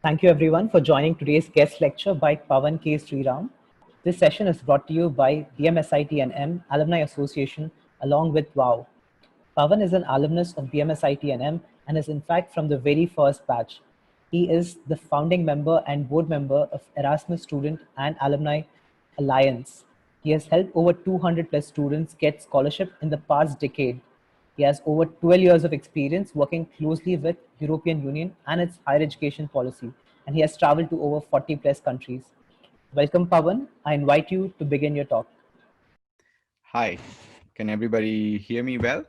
Thank you everyone for joining today's guest lecture by Pavan K Sriram. This session is brought to you by BMSIT&M Alumni Association along with Vaave. Pavan is an alumnus of BMSIT&M and is in fact from the very first batch. He is the founding member and board member of Erasmus Student and Alumni Alliance. He has helped over 200 plus students get scholarship in the past decade. He has over 12 years of experience working closely with European Union and its higher education policy, and he has traveled to over 40 plus countries. Welcome, Pavan. I invite you to begin your talk. Hi, can everybody hear me well?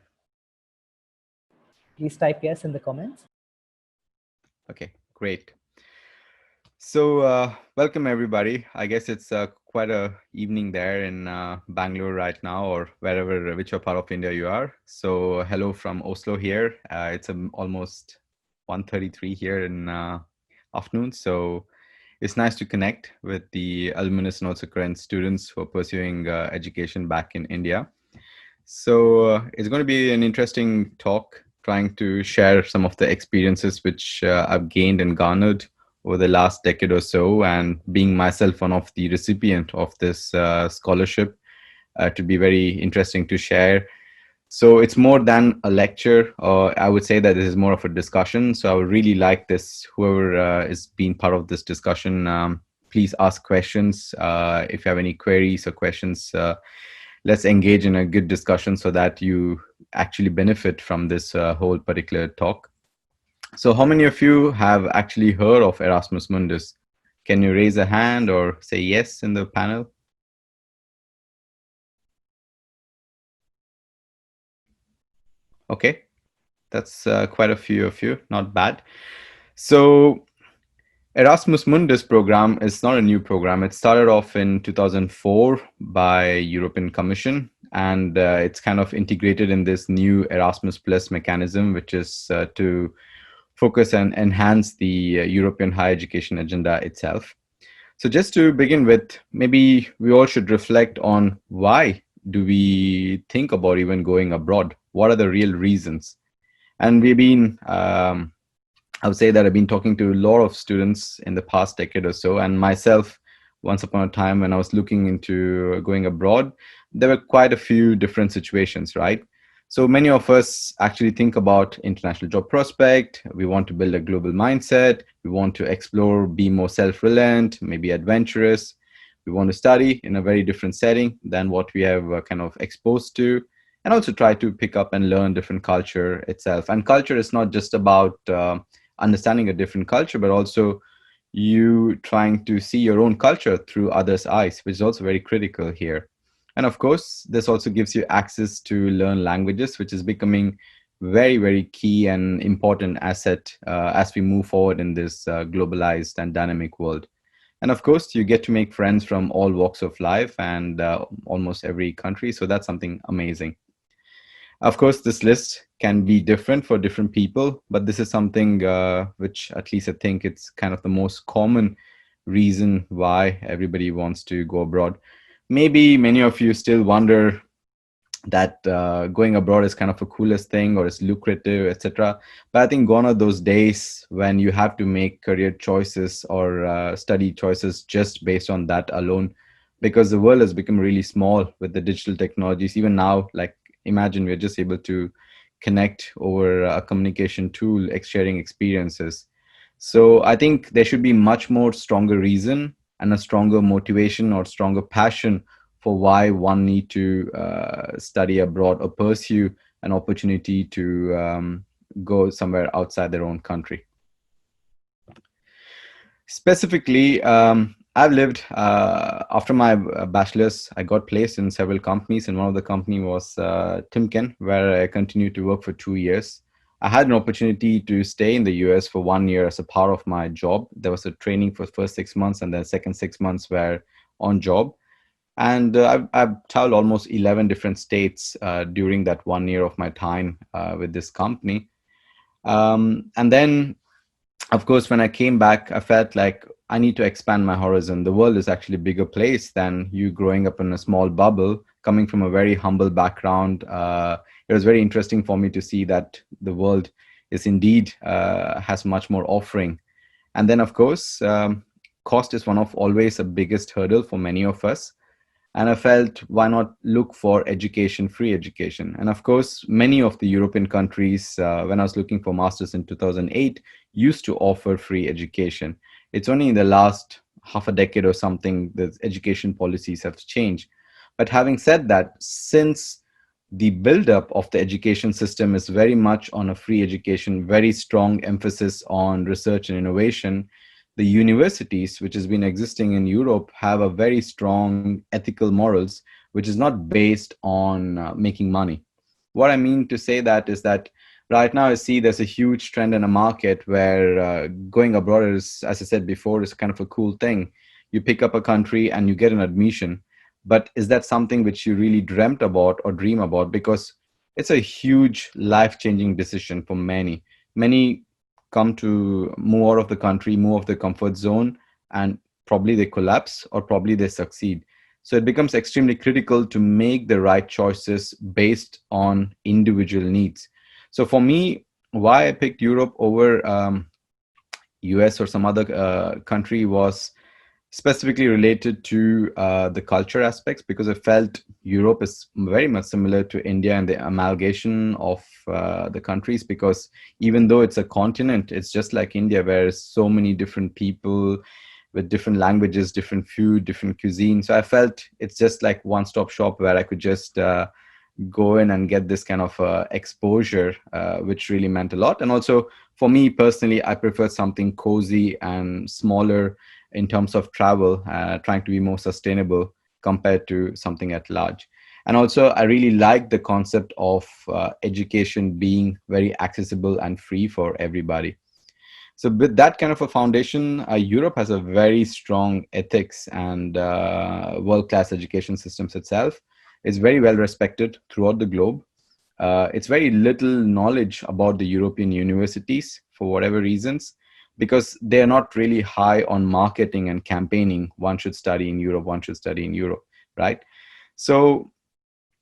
Please type yes in the comments. Okay, great. So welcome everybody. I guess it's quite a evening there in Bangalore right now, or wherever, whichever part of India you are. So hello from Oslo here. It's almost 1:33 here in afternoon. So it's nice to connect with the alumnus and also current students who are pursuing education back in India. So it's going to be an interesting talk, trying to share some of the experiences which I've gained and garnered over the last decade or so, and being myself one of the recipient of this scholarship, to be very interesting to share. So it's more than a lecture, or I would say that this is more of a discussion. So I would really like this, whoever is being part of this discussion, please ask questions. If you have any queries or questions, let's engage in a good discussion so that you actually benefit from this whole particular talk. So how many of you have actually heard of Erasmus Mundus? Can you raise a hand or say yes in the panel? Okay, that's quite a few of you, not bad. So Erasmus Mundus program is not a new program. It started off in 2004 by European Commission, and it's kind of integrated in this new Erasmus Plus mechanism, which is to focus and enhance the European higher education agenda itself. So just to begin with, maybe we all should reflect on why do we think about even going abroad? What are the real reasons? And we've been I would say that I've been talking to a lot of students in the past decade or so, and myself, once upon a time when I was looking into going abroad, there were quite a few different situations, right? So many of us actually think about international job prospect. We want to build a global mindset. We want to explore, be more self-reliant, maybe adventurous. We want to study in a very different setting than what we have kind of exposed to, and also try to pick up and learn different culture itself. And culture is not just about understanding a different culture, but also you trying to see your own culture through others' eyes, which is also very critical here. And of course, this also gives you access to learn languages, which is becoming very, very key and important asset as we move forward in this globalized and dynamic world. And of course, you get to make friends from all walks of life and almost every country. So that's something amazing. Of course, this list can be different for different people, but this is something which at least I think it's kind of the most common reason why everybody wants to go abroad. Maybe many of you still wonder that going abroad is kind of a coolest thing or it's lucrative, etc. But I think gone are those days when you have to make career choices or study choices just based on that alone, because the world has become really small with the digital technologies. Even now, like imagine we're just able to connect over a communication tool, sharing experiences. So I think there should be much more stronger reason and a stronger motivation or stronger passion for why one need to study abroad or pursue an opportunity to go somewhere outside their own country. Specifically, I've lived, after my bachelor's, I got placed in several companies, and one of the company was Timken, where I continued to work for 2 years. I had an opportunity to stay in the US for 1 year as a part of my job. There was a training for the first 6 months, and then second 6 months were on job. And I've traveled almost 11 different states during that 1 year of my time with this company. And then, of course, when I came back, I felt like I need to expand my horizon. The world is actually a bigger place than you growing up in a small bubble, coming from a very humble background. It was very interesting for me to see that the world is indeed has much more offering. And then, of course, cost is one of always a biggest hurdle for many of us. And I felt, why not look for education, free education? And of course, many of the European countries, when I was looking for masters in 2008, used to offer free education. It's only in the last half a decade or something the education policies have changed. But having said that, since the buildup of the education system is very much on a free education, very strong emphasis on research and innovation, the universities, which has been existing in Europe, have a very strong ethical morals, which is not based on making money. What I mean to say that is that right now I see there's a huge trend in a market where going abroad is, as I said before, is kind of a cool thing. You pick up a country and you get an admission. But is that something which you really dreamt about or dream about? Because it's a huge life-changing decision for many. Many come to move out of the country, move off the comfort zone, and probably they collapse or probably they succeed. So it becomes extremely critical to make the right choices based on individual needs. So for me, why I picked Europe over US or some other country was specifically related to the culture aspects, because I felt Europe is very much similar to India and the amalgamation of the countries, because even though it's a continent, it's just like India, where so many different people with different languages, different food, different cuisine. So I felt it's just like one-stop shop where I could just go in and get this kind of exposure, which really meant a lot. And also for me personally, I prefer something cozy and smaller in terms of travel, trying to be more sustainable compared to something at large. And also, I really like the concept of education being very accessible and free for everybody. So with that kind of a foundation, Europe has a very strong ethics and world-class education systems itself. It's very well respected throughout the globe. It's very little knowledge about the European universities for whatever reasons, because they're not really high on marketing and campaigning. One should study in Europe, one should study in Europe, right? So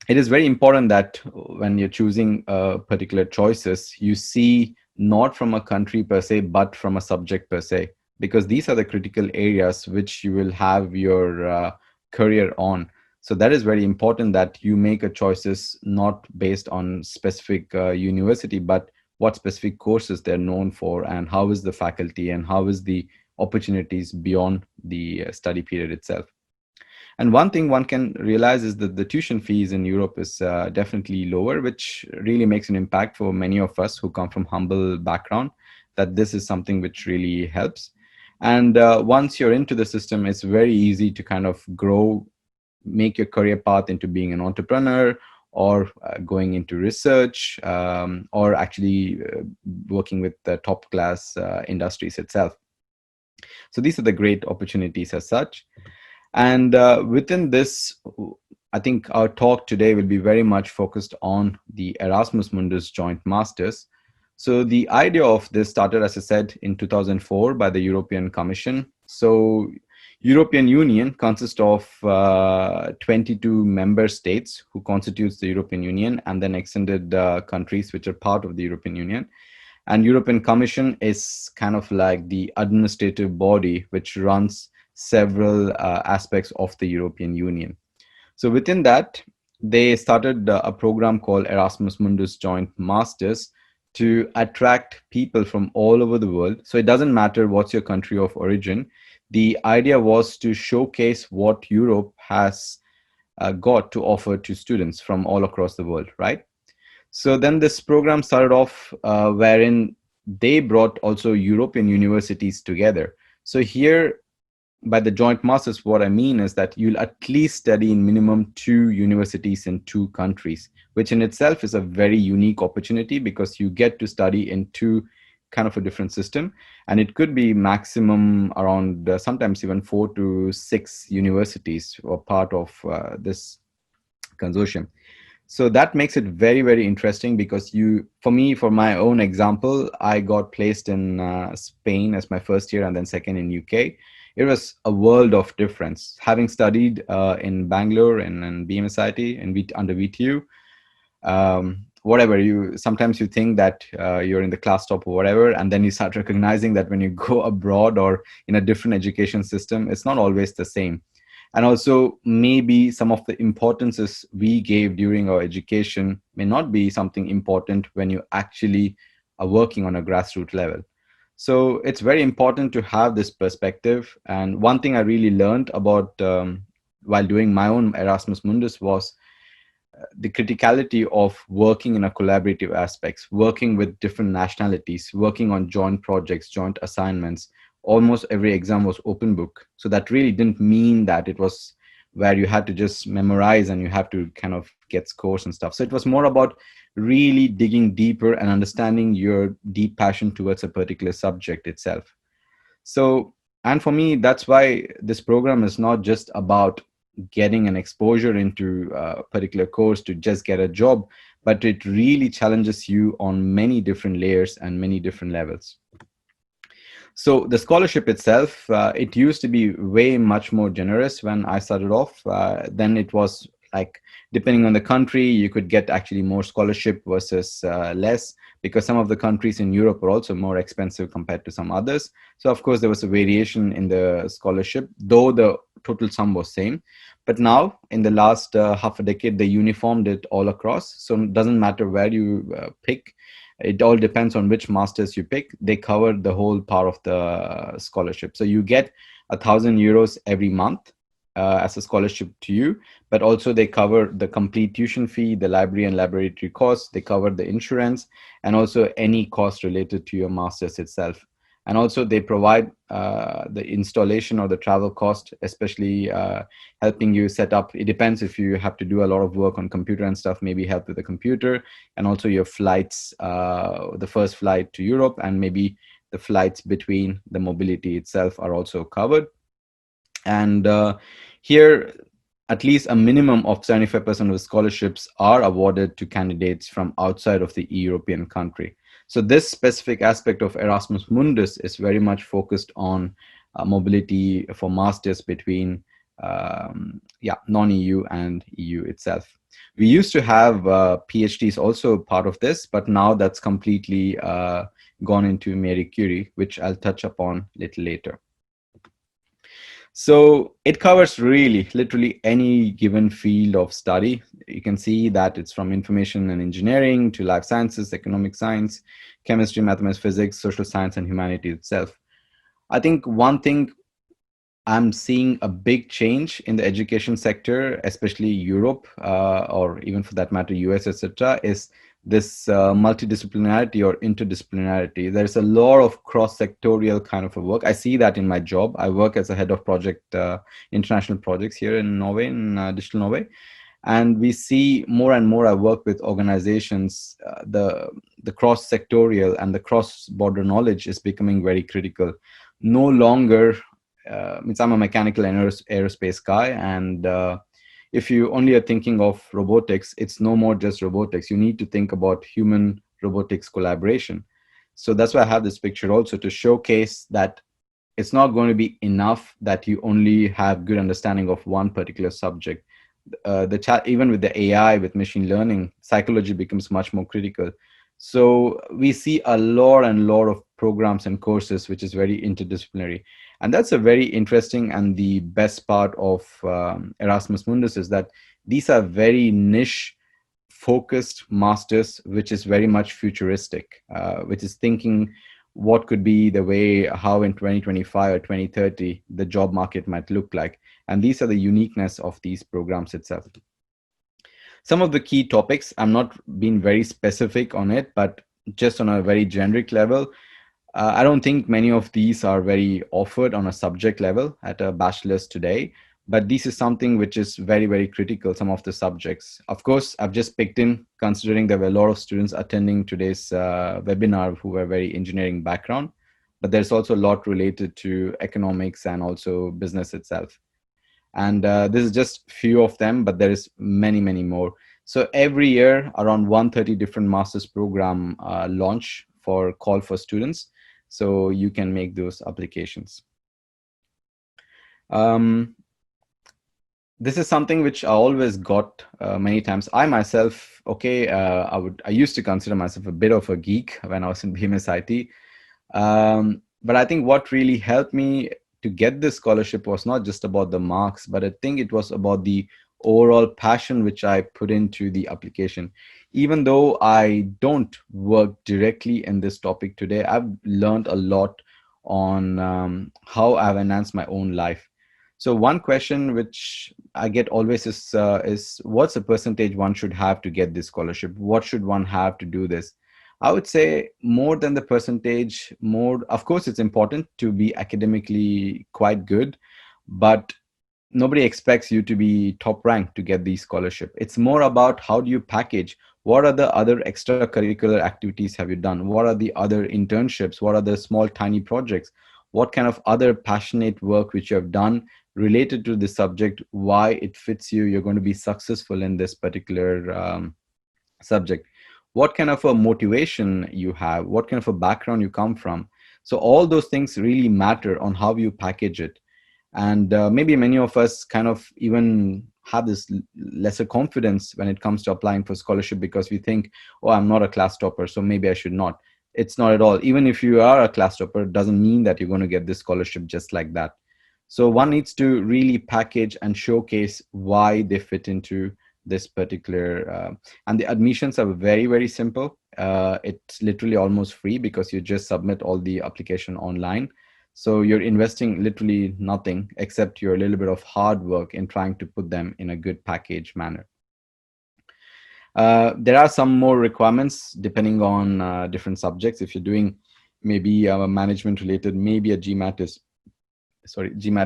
it is very important that when you're choosing particular choices, you see not from a country per se, but from a subject per se, because these are the critical areas which you will have your career on. So that is very important, that you make a choices not based on specific university, but what specific courses they're known for, and how is the faculty, and how is the opportunities beyond the study period itself. And one thing one can realize is that the tuition fees in Europe is definitely lower, which really makes an impact for many of us who come from humble background, that this is something which really helps. And once you're into the system, it's very easy to kind of grow, make your career path into being an entrepreneur, or going into research, or actually working with the top class industries itself. So these are the great opportunities as such. And within this, I think our talk today will be very much focused on the Erasmus Mundus Joint Masters. So the idea of this started, as I said, in 2004 by the European Commission. So European Union consists of 22 member states who constitutes the European Union, and then extended countries which are part of the European Union. And European Commission is kind of like the administrative body which runs several aspects of the European Union. So within that, they started a program called Erasmus Mundus Joint Masters to attract people from all over the world. So it doesn't matter what's your country of origin. The idea was to showcase what Europe has got to offer to students from all across the world, right? So then this program started off wherein they brought also European universities together. So here, by the joint masters, what I mean is that you'll at least study in minimum 2 universities in 2 countries, which in itself is a very unique opportunity, because you get to study in 2 kind of a different system. And it could be maximum around sometimes even 4 to 6 universities or part of this consortium. So that makes it very, very interesting, because for me, for my own example, I got placed in Spain as my first year, and then second in UK. It was a world of difference. Having studied in Bangalore and BMSIT and under VTU, whatever, sometimes you think that you're in the class top or whatever, and then you start recognizing that when you go abroad or in a different education system, it's not always the same. And also maybe some of the importances we gave during our education may not be something important when you actually are working on a grassroots level. So it's very important to have this perspective. And one thing I really learned about while doing my own Erasmus Mundus was the criticality of working in a collaborative aspects, working with different nationalities, working on joint projects, joint assignments. Almost every exam was open book. So that really didn't mean that it was where you had to just memorize and you have to kind of get scores and stuff. So it was more about really digging deeper and understanding your deep passion towards a particular subject itself. So, and for me, that's why this program is not just about getting an exposure into a particular course to just get a job, but it really challenges you on many different layers and many different levels. So the scholarship itself, it used to be way much more generous when I started off. Then it was like, depending on the country, you could get actually more scholarship versus less, because some of the countries in Europe are also more expensive compared to some others. So of course there was a variation in the scholarship, though the total sum was same. But now in the last half a decade, they uniformed it all across. So it doesn't matter where you pick. It all depends on which masters you pick. They cover the whole part of the scholarship. So you get €1,000 every month as a scholarship to you, but also they cover the complete tuition fee, the library and laboratory costs, they cover the insurance, and also any cost related to your master's itself. And also they provide the installation or the travel cost, especially helping you set up. It depends if you have to do a lot of work on computer and stuff, maybe help with the computer, and also your flights, the first flight to Europe, and maybe the flights between the mobility itself are also covered. And here, at least a minimum of 75% of the scholarships are awarded to candidates from outside of the European country. So this specific aspect of Erasmus Mundus is very much focused on mobility for masters between non-EU and EU itself. We used to have PhDs also part of this, but now that's completely gone into Mericury, which I'll touch upon a little later. So it covers really literally any given field of study. You can see that it's from information and engineering to life sciences, economic science, chemistry, mathematics, physics, social science, and humanity itself. I think one thing I'm seeing a big change in the education sector, especially Europe, or even for that matter, US, etc., is this multidisciplinarity or interdisciplinarity. There's a lot of cross-sectorial kind of a work. I see that in my job. I work as a head of project, international projects here in Norway, in Digital Norway. And we see more and more, I work with organizations, the cross-sectorial and the cross-border knowledge is becoming very critical. No longer, I'm a mechanical and aerospace guy, and if you only are thinking of robotics, it's no more just robotics. You need to think about human robotics collaboration. So that's why I have this picture also to showcase that it's not going to be enough that you only have good understanding of one particular subject. Even with the AI, with machine learning, psychology becomes much more critical. So we see a lot of programs and courses which is very interdisciplinary. And that's a very interesting, and the best part of Erasmus Mundus is that these are very niche focused masters, which is very much futuristic, which is thinking what could be the way, how in 2025 or 2030 the job market might look like. And these are the uniqueness of these programs itself. Some of the key topics, I'm not being very specific on it, but just on a very generic level, I don't think many of these are very offered on a subject level at a bachelor's today, but this is something which is very, very critical, some of the subjects. Of course, I've just picked in, considering there were a lot of students attending today's webinar who were very engineering background, but there's also a lot related to economics and also business itself. And this is just few of them, but there is many, many more. So every year, around 130 different master's program launch for call for students. So you can make those applications. this is something which I always got many times. I myself, okay, I used to consider myself a bit of a geek when I was in BMSIT. But I think what really helped me to get this scholarship was not just about the marks, but I think it was about the overall passion which I put into the application. Even though I don't work directly in this topic today, I've learned a lot on how I've enhanced my own life. So one question which I get always is what's the percentage one should have to get this scholarship? What should one have to do this? I would say more than the percentage, more, of course, it's important to be academically quite good, but nobody expects you to be top ranked to get the scholarship. It's more about how do you package? What are the other extracurricular activities have you done? What are the other internships? What are the small, tiny projects? What kind of other passionate work which you have done related to the subject, why it fits you, you're going to be successful in this particular subject, what kind of a motivation you have, what kind of a background you come from. So all those things really matter on how you package it. And maybe many of us kind of even have this lesser confidence when it comes to applying for scholarship because we think, oh, I'm not a class topper, so maybe I should not. It's not at all. Even if you are a class topper, it doesn't mean that you're going to get this scholarship just like that. So one needs to really package and showcase why they fit into this particular, and the admissions are very, very simple. It's literally almost free because you just submit all the application online. So you're investing literally nothing except your little bit of hard work in trying to put them in a good package manner. There are some more requirements depending on different subjects. If you're doing maybe management related, maybe a GMAT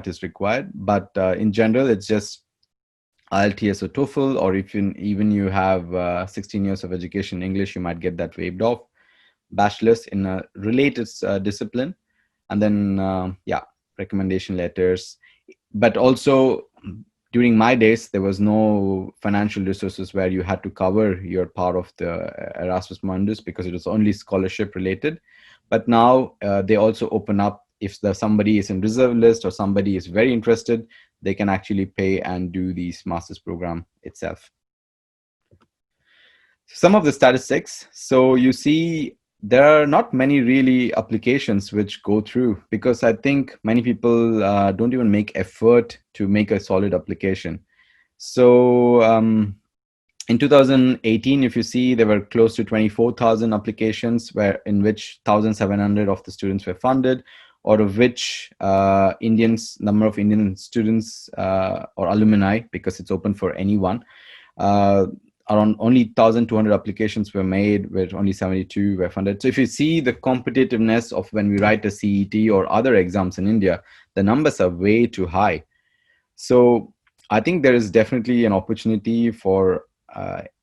is required, but in general, it's just IELTS or TOEFL, or if even you have 16 years of education in English, you might get that waived off. Bachelor's in a related discipline, and then yeah, recommendation letters. But also during my days, there was no financial resources where you had to cover your part of the Erasmus Mundus because it was only scholarship related. But now they also open up, if somebody is in reserve list or somebody is very interested, they can actually pay and do this master's program itself. Some of the statistics. So you see, there are not many really applications which go through because I think many people don't even make effort to make a solid application. So in 2018, if you see, there were close to 24,000 applications in which 1,700 of the students were funded, out of which number of Indian students or alumni, because it's open for anyone, around only 1,200 applications were made, where only 72 were funded. So if you see the competitiveness of when we write a CET or other exams in India, the numbers are way too high. So I think there is definitely an opportunity for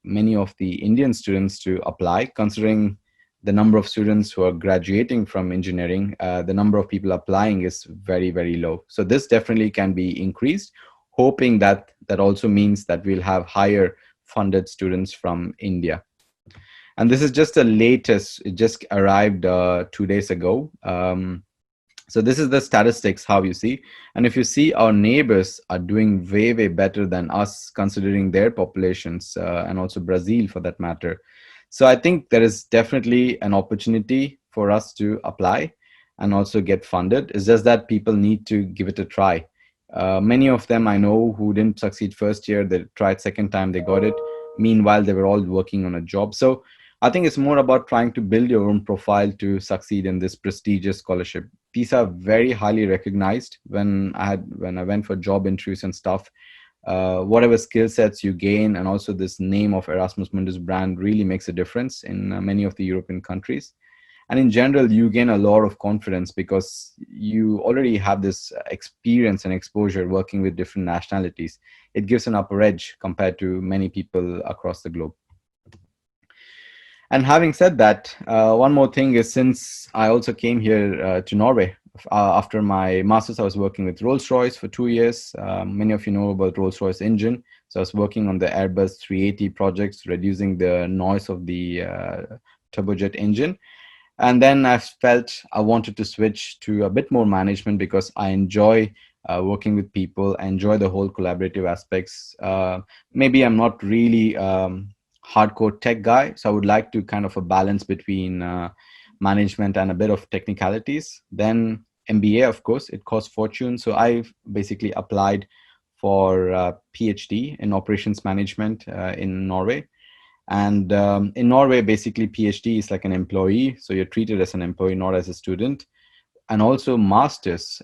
many of the Indian students to apply, considering the number of students who are graduating from engineering, the number of people applying is very, very low. So this definitely can be increased, hoping that also means that we'll have higher funded students from India. And this is just the latest, it just arrived 2 days ago. So this is the statistics, how you see. And if you see, our neighbors are doing way, way better than us, considering their populations, and also Brazil for that matter. So I think there is definitely an opportunity for us to apply and also get funded. It's just that people need to give it a try. Many of them I know who didn't succeed first year, they tried second time, they got it. Meanwhile, they were all working on a job. So I think it's more about trying to build your own profile to succeed in this prestigious scholarship. These are very highly recognized. When I went for job interviews and stuff, whatever skill sets you gain, and also this name of Erasmus Mundus brand really makes a difference in many of the European countries. And in general, you gain a lot of confidence because you already have this experience and exposure working with different nationalities. It gives an upper edge compared to many people across the globe. And having said that, one more thing is, since I also came here to Norway after my master's, I was working with Rolls-Royce for 2 years. Many of you know about Rolls-Royce engine. So I was working on the Airbus 380 projects, reducing the noise of the turbojet engine. And then I felt I wanted to switch to a bit more management because I enjoy working with people. I enjoy the whole collaborative aspects. Maybe I'm not really hardcore tech guy, so I would like to kind of a balance between management and a bit of technicalities. Then MBA, of course, it costs fortune. So I've basically applied for PhD in operations management in Norway. And in Norway, basically, PhD is like an employee. So you're treated as an employee, not as a student. And also masters.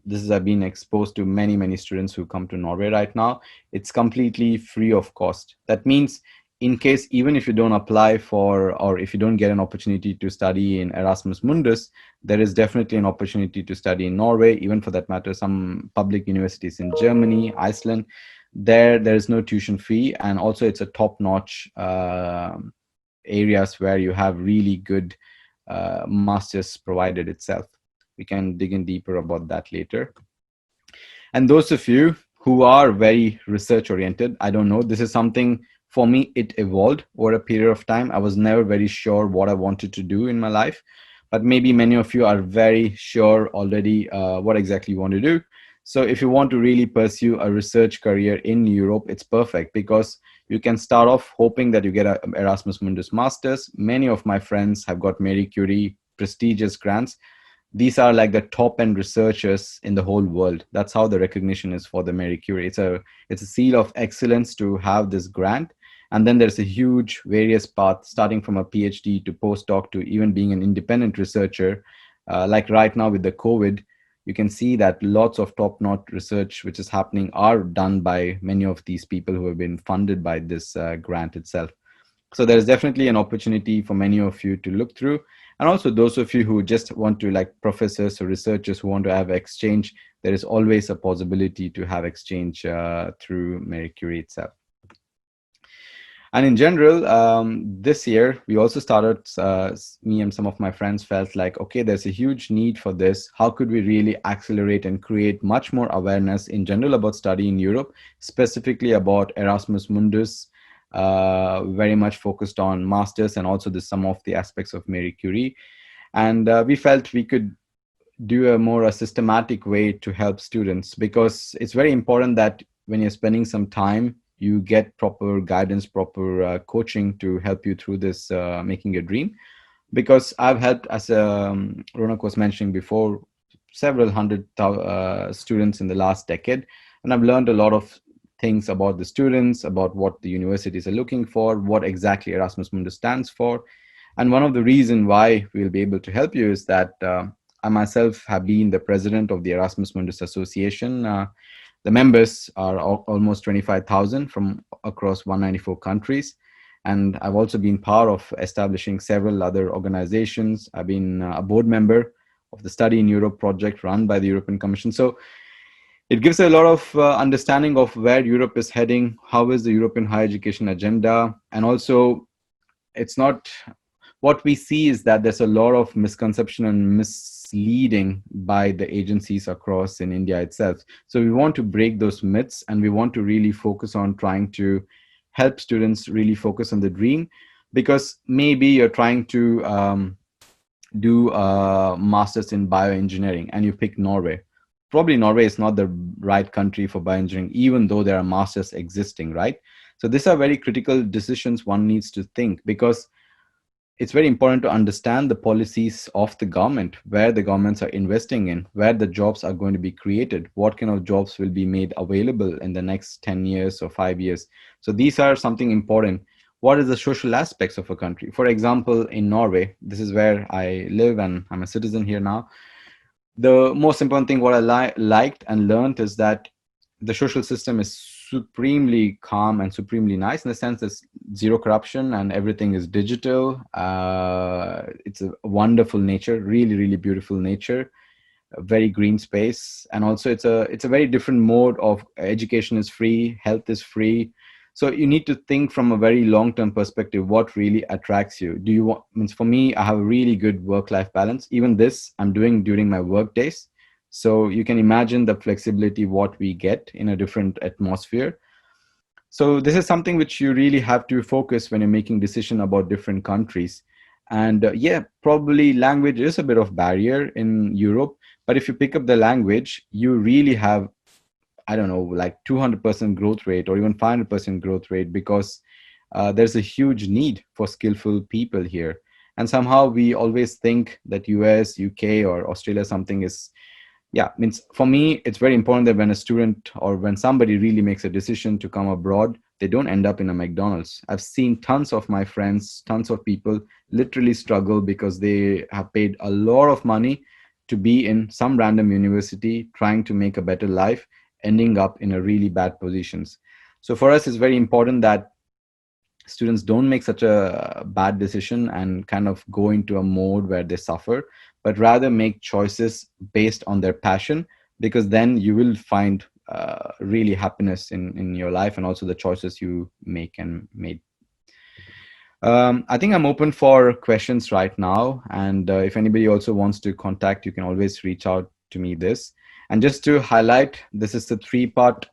This is, I've been exposed to many students who come to Norway right now. It's completely free of cost. That means in case, even if you don't apply for, or if you don't get an opportunity to study in Erasmus Mundus, there is definitely an opportunity to study in Norway, even for that matter, some public universities in Germany, Iceland. There is no tuition fee. And also it's a top-notch areas where you have really good masters provided itself. We can dig in deeper about that later. And those of you who are very research oriented, I don't know, this is something for me, it evolved over a period of time. I was never very sure what I wanted to do in my life, but maybe many of you are very sure already what exactly you want to do. So if you want to really pursue a research career in Europe, it's perfect because you can start off hoping that you get an Erasmus Mundus Masters. Many of my friends have got Mericury, prestigious grants. These are like the top end researchers in the whole world. That's how the recognition is for the Mericury. It's a seal of excellence to have this grant. And then there's a huge various path, starting from a PhD to postdoc to even being an independent researcher. Like right now with the COVID, you can see that lots of top-notch research which is happening are done by many of these people who have been funded by this grant itself. So there's definitely an opportunity for many of you to look through. And also those of you who just want to, like professors or researchers who want to have exchange, there is always a possibility to have exchange through Mericury itself. And in general, this year, we also started, me and some of my friends felt like, okay, there's a huge need for this. How could we really accelerate and create much more awareness in general about study in Europe, specifically about Erasmus Mundus, very much focused on masters and also some of the aspects of Marie Curie. And we felt we could do a systematic way to help students, because it's very important that when you're spending some time, you get proper guidance, proper coaching to help you through this making a dream. Because I've helped, as Ronak was mentioning before, several hundred students in the last decade, and I've learned a lot of things about the students, about what the universities are looking for, what exactly Erasmus Mundus stands for. And one of the reasons why we'll be able to help you is that I myself have been the president of the Erasmus Mundus Association. The members are almost 25,000 from across 194 countries. And I've also been part of establishing several other organizations. I've been a board member of the Study in Europe project run by the European Commission. So it gives a lot of understanding of where Europe is heading, how is the European higher education agenda. And also, it's not, what we see is that there's a lot of misconception and misleading by the agencies across in India itself. So we want to break those myths, and we want to really focus on trying to help students really focus on the dream. Because maybe you're trying to do a master's in bioengineering and you pick Norway. Probably Norway is not the right country for bioengineering, even though there are masters existing, right? So these are very critical decisions one needs to think, because it's very important to understand the policies of the government, where the governments are investing in, where the jobs are going to be created, what kind of jobs will be made available in the next 10 years or 5 years. So these are something important. What is the social aspects of a country? For example, in Norway, this is where I live and I'm a citizen here now. The most important thing what I liked and learned is that the social system is supremely calm and supremely nice, in the sense there's zero corruption and everything is digital. It's a wonderful nature, really beautiful nature, a very green space. And also it's a very different mode of education is free, health is free. So you need to think from a very long-term perspective, what really attracts you. Do you want, means for me, I have a really good work-life balance. Even this I'm doing during my work days. So you can imagine the flexibility what we get in a different atmosphere. So this is something which you really have to focus when you're making decision about different countries. And yeah, probably language is a bit of barrier in Europe, but if you pick up the language, you really have, I don't know, like 200% growth rate or even 500% growth rate, because there's a huge need for skillful people here. And somehow we always think that US, UK, or Australia something is, yeah, means for me, it's very important that when a student or when somebody really makes a decision to come abroad, they don't end up in a McDonald's. I've seen tons of my friends, tons of people literally struggle because they have paid a lot of money to be in some random university trying to make a better life, ending up in a really bad positions. So for us, it's very important that students don't make such a bad decision and kind of go into a mode where they suffer, but rather make choices based on their passion, because then you will find really happiness in your life and also the choices you make and made. I think I'm open for questions right now. And if anybody also wants to contact, you can always reach out to me this. And just to highlight, this is the three-part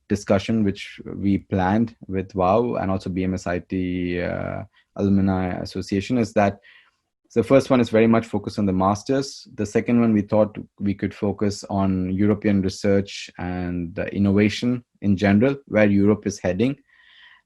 discussion which we planned with Vaave and also BMSIT Alumni Association, is that so the first one is very much focused on the masters. The second one, we thought we could focus on European research and innovation in general, where Europe is heading.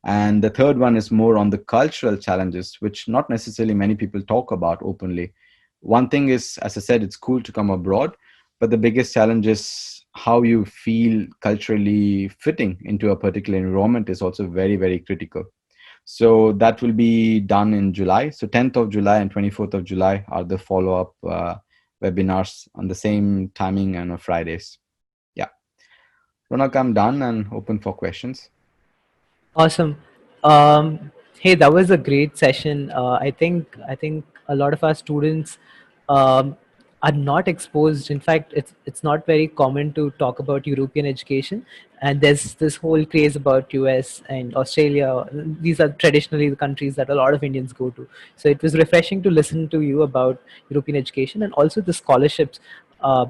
And the third one is more on the cultural challenges, which not necessarily many people talk about openly. One thing is, as I said, it's cool to come abroad, but the biggest challenge is how you feel culturally fitting into a particular environment is also very, very critical. So that will be done in July. So 10th of July and 24th of July are the follow-up webinars on the same timing and on Fridays. Yeah. Ronak, I'm done and open for questions. Awesome. Hey, that was a great session. I think a lot of our students um, are not exposed. In fact, it's not very common to talk about European education, and there's this whole craze about US and Australia. These are traditionally the countries that a lot of Indians go to. So it was refreshing to listen to you about European education and also the scholarships. Uh,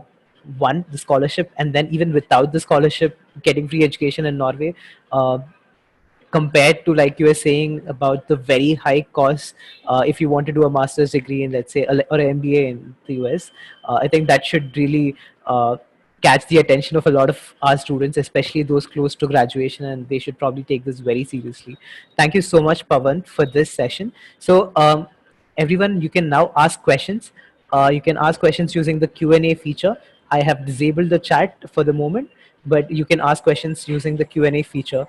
One, the scholarship, and then even without the scholarship, getting free education in Norway. Compared to, like you were saying, about the very high cost if you want to do a master's degree in, let's say, or an MBA in the US. I think that should really catch the attention of a lot of our students, especially those close to graduation, and they should probably take this very seriously. Thank you so much, Pavan, for this session. So everyone, you can now ask questions. You can ask questions using the Q&A feature. I have disabled the chat for the moment, but you can ask questions using the Q&A feature.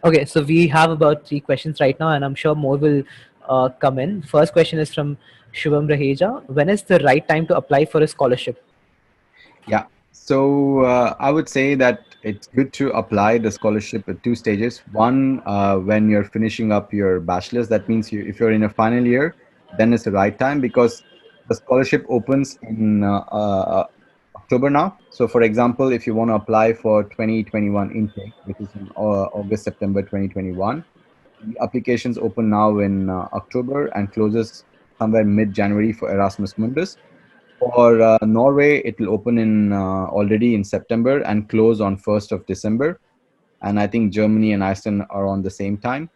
Okay, so we have about 3 questions right now, and I'm sure more will come in. First question is from Shubham Raheja. When is the right time to apply for a scholarship? Yeah. So I would say that it's good to apply the scholarship at two stages. One, when you're finishing up your bachelor's, that means if you're in a final year, then it's the right time, because the scholarship opens in October now. So, for example, if you want to apply for 2021 intake, which is in August, September 2021, the applications open now in October and closes somewhere mid-January for Erasmus Mundus. For Norway, it will open in already in September and close on 1st of December. And I think Germany and Iceland are on the same time.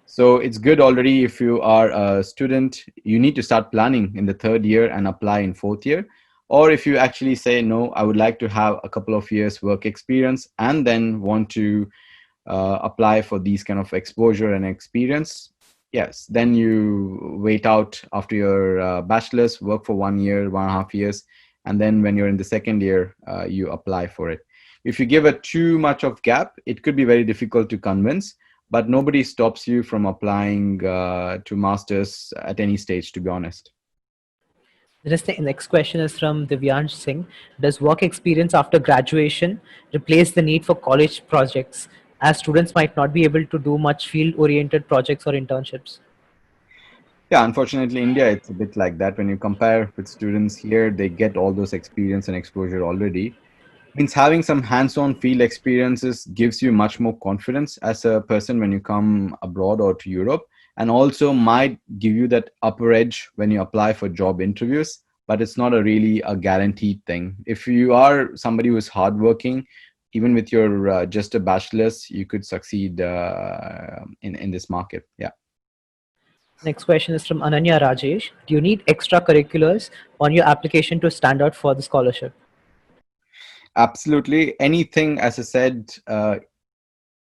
So it's good already if you are a student, you need to start planning in the third year and apply in fourth year. Or if you actually say, no, I would like to have a couple of years work experience and then want to apply for these kind of exposure and experience, yes, then you wait out after your bachelor's, work for 1 year, 1.5 years, and then when you're in the second year, you apply for it. If you give it too much of gap, it could be very difficult to convince, but nobody stops you from applying to masters at any stage, to be honest. The next question is from Divyansh Singh. Does work experience after graduation replace the need for college projects, as students might not be able to do much field-oriented projects or internships? Yeah, unfortunately, India, it's a bit like that. When you compare with students here, they get all those experience and exposure already. Means having some hands-on field experiences gives you much more confidence as a person when you come abroad or to Europe, and also might give you that upper edge when you apply for job interviews, but it's not a really a guaranteed thing. If you are somebody who is hardworking, even with your just a bachelor's, you could succeed in this market. Yeah. Next question is from Ananya Rajesh. Do you need extracurriculars on your application to stand out for the scholarship? Absolutely. Anything, as I said,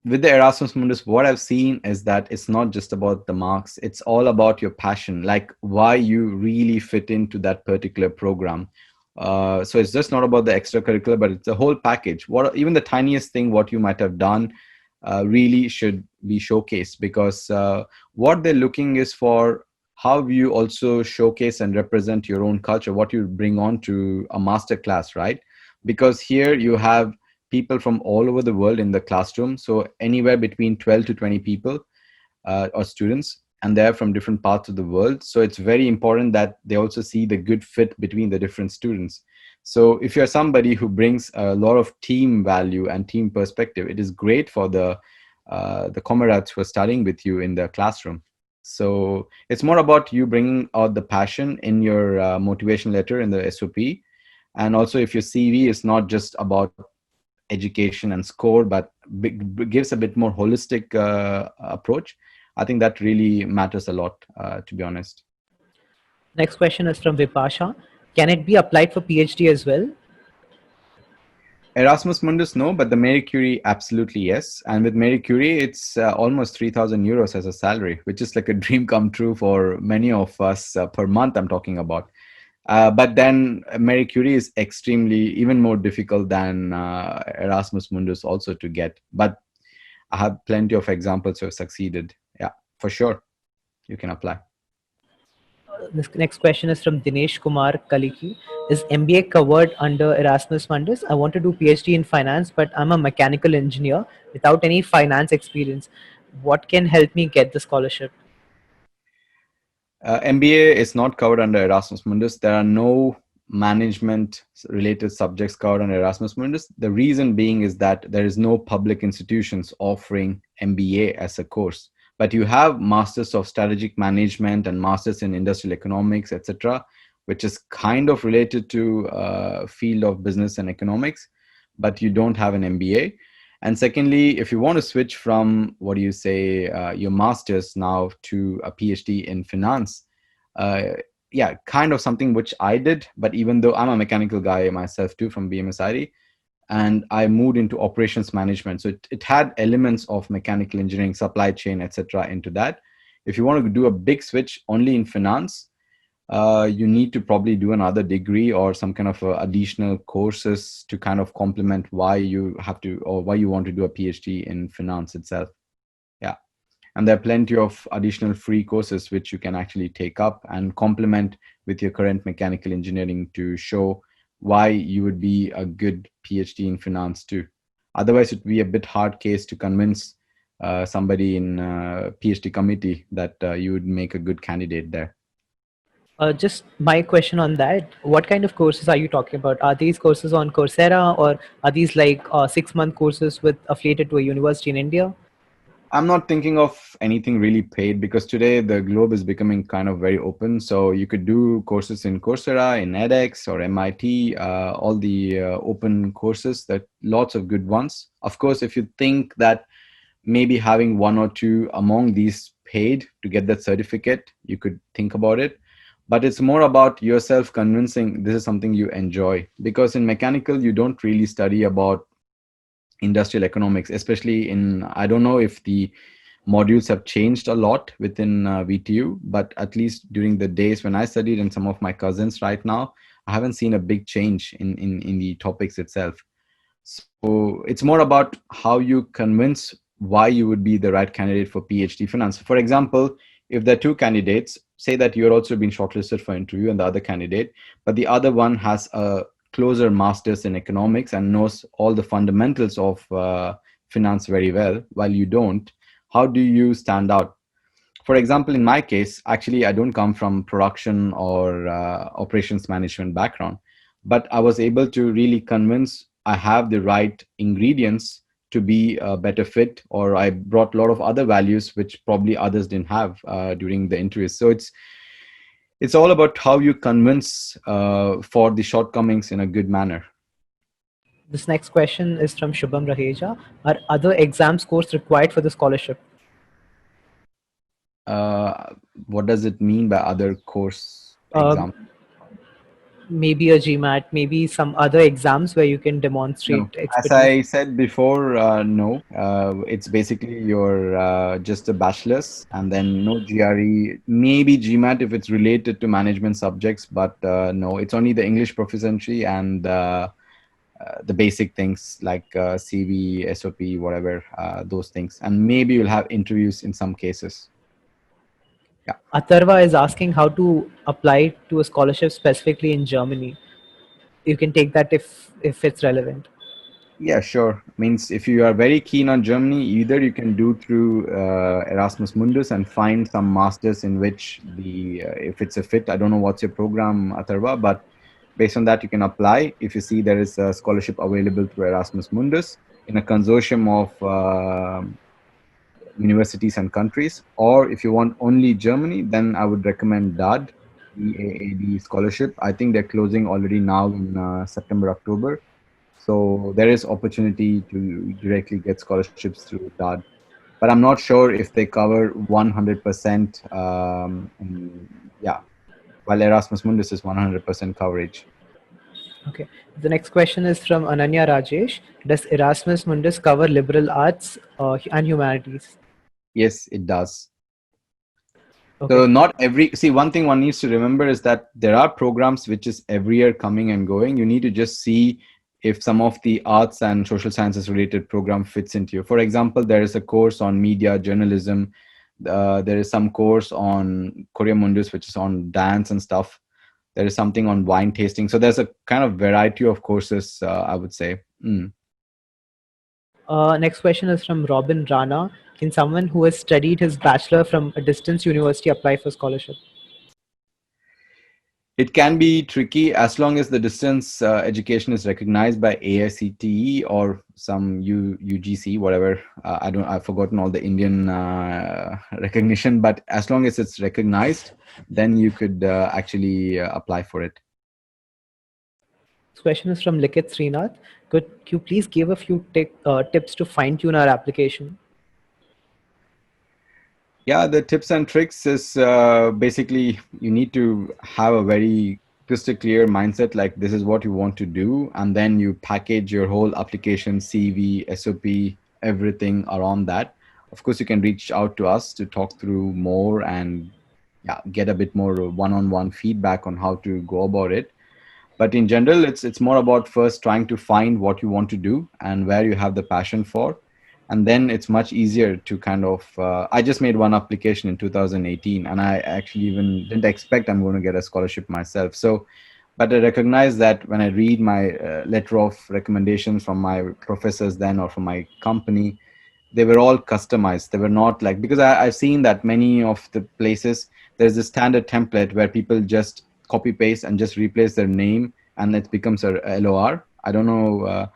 with the Erasmus Mundus, what I've seen is that it's not just about the marks, it's all about your passion, like why you really fit into that particular program. So it's just not about the extracurricular, but it's a whole package. What even the tiniest thing, what you might have done, really should be showcased, because what they're looking is for how you also showcase and represent your own culture, what you bring on to a master class, right? Because here you have people from all over the world in the classroom, so anywhere between 12 to 20 people or students, and they're from different parts of the world. So it's very important that they also see the good fit between the different students. So if you're somebody who brings a lot of team value and team perspective, it is great for the comrades who are studying with you in the classroom. So it's more about you bringing out the passion in your motivation letter in the SOP. And also, if your CV is not just about education and score, but gives a bit more holistic approach, I think that really matters a lot, to be honest. Next question is from Vipasha. Can it be applied for PhD as well? Erasmus Mundus, no, but the Mericury, absolutely yes. And with Mericury, it's almost 3,000 euros as a salary, which is like a dream come true for many of us per month, I'm talking about. But then Mericury is extremely even more difficult than Erasmus Mundus also to get. But I have plenty of examples who have succeeded. Yeah, for sure, you can apply. This next question is from Dinesh Kumar Kaliki. Is MBA covered under Erasmus Mundus? I want to do PhD in finance, but I'm a mechanical engineer without any finance experience. What can help me get the scholarship? MBA is not covered under Erasmus Mundus. There are no management related subjects covered under Erasmus Mundus. The reason being is that there is no public institutions offering MBA as a course. But you have Masters of Strategic Management and Masters in Industrial Economics, etc., which is kind of related to field of business and economics, but you don't have an MBA. And secondly, if you want to switch from, what do you say, your master's now to a PhD in finance, uh, yeah, kind of something which I did. But even though I'm a mechanical guy myself too from BMSIT, and I moved into operations management, so it had elements of mechanical engineering, supply chain, etc. into that. If you want to do a big switch only in finance, you need to probably do another degree or some kind of additional courses to kind of complement why you have to, or why you want to do a PhD in finance itself. Yeah. And there are plenty of additional free courses which you can actually take up and complement with your current mechanical engineering to show why you would be a good PhD in finance too. Otherwise, it would be a bit hard case to convince somebody in PhD committee that you would make a good candidate there. Just my question on that. What kind of courses are you talking about? Are these courses on Coursera, or are these like 6-month courses with affiliated to a university in India? I'm not thinking of anything really paid, because today the globe is becoming kind of very open. So you could do courses in Coursera, in edX or MIT, all the open courses, that lots of good ones. Of course, if you think that maybe having one or two among these paid to get that certificate, you could think about it. But it's more about yourself convincing this is something you enjoy, because in mechanical, you don't really study about industrial economics, especially in, I don't know if the modules have changed a lot within VTU, but at least during the days when I studied and some of my cousins right now, I haven't seen a big change in the topics itself. So it's more about how you convince why you would be the right candidate for PhD finance. For example, if there are two candidates, say that you're also being shortlisted for interview and the other candidate, but the other one has a closer master's in economics and knows all the fundamentals of finance very well, while you don't, how do you stand out? For example, in my case, actually, I don't come from production or operations management background, but I was able to really convince I have the right ingredients to be a better fit, or I brought a lot of other values which probably others didn't have during the interviews. So it's all about how you convince for the shortcomings in a good manner. This next question is from Shubham Raheja. Are other exam scores required for the scholarship? What does it mean by other course Um, exam? Maybe a GMAT, maybe some other exams where you can demonstrate No, as expertise. I said before, no. It's basically your just a bachelor's and then no GRE, maybe GMAT if it's related to management subjects, but no, it's only the English proficiency and the basic things like CV, SOP, whatever, those things. And maybe you'll have interviews in some cases. Yeah. Atharva is asking how to apply to a scholarship specifically in Germany. You can take that if it's relevant. Yeah, sure. Means if you are very keen on Germany, either you can do through Erasmus Mundus and find some masters in which if it's a fit. I don't know what's your program, Atharva, but based on that you can apply. If you see there is a scholarship available through Erasmus Mundus in a consortium of universities and countries, or if you want only Germany, then I would recommend DAAD scholarship. I think they're closing already now in September, October. So there is opportunity to directly get scholarships through DAD. But I'm not sure if they cover 100%. Yeah, while Erasmus Mundus is 100% coverage. Okay. The next question is from Ananya Rajesh. Does Erasmus Mundus cover liberal arts and humanities? Yes, it does. So Okay. not every, see, one thing one needs to remember is that there are programs which is every year coming and going. You need to just see if some of the arts and social sciences related program fits into you. For example, there is a course on media journalism. There is some course on Korea Mundus, which is on dance and stuff. There is something on wine tasting. So there's a kind of variety of courses, I would say. Mm. Next question is from Robin Rana. Can someone who has studied his bachelor from a distance university apply for scholarship? It can be tricky as long as the distance education is recognized by AICTE or some UGC, whatever. I've forgotten all the Indian recognition, but as long as it's recognized, then you could actually apply for it. This question is from Likit Srinath. Could you please give a few tips to fine tune our application? Yeah, the tips and tricks is basically you need to have a very crystal clear mindset, like this is what you want to do, and then you package your whole application, CV, SOP, everything around that. Of course, you can reach out to us to talk through more and yeah, get a bit more one-on-one feedback on how to go about it. But in general, it's more about first trying to find what you want to do and where you have the passion for, and then it's much easier to kind of I just made one application in 2018 and I actually even didn't expect I'm going to get a scholarship myself. So but I recognize that when I read my letter of recommendations from my professors then or from my company, they were all customized. They were not like, because I've seen that many of the places there's a standard template where people just copy paste and just replace their name and it becomes a LOR. I don't know.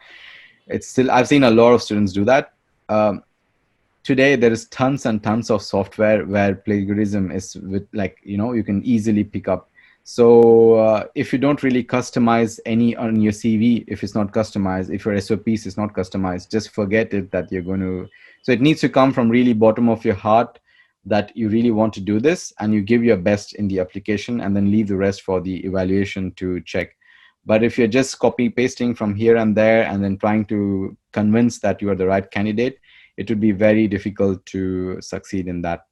It's still, I've seen a lot of students do that. Um, Today there is tons and tons of software where plagiarism is with, like, you can easily pick up. So if you don't really customize any on your CV, if it's not customized, if your SOPs is not customized, just forget it that you're going to. So it needs to come from really bottom of your heart that you really want to do this and you give your best in the application and then leave the rest for the evaluation to check. But if you're just copy pasting from here and there and then trying to convince that you are the right candidate, it would be very difficult to succeed in that.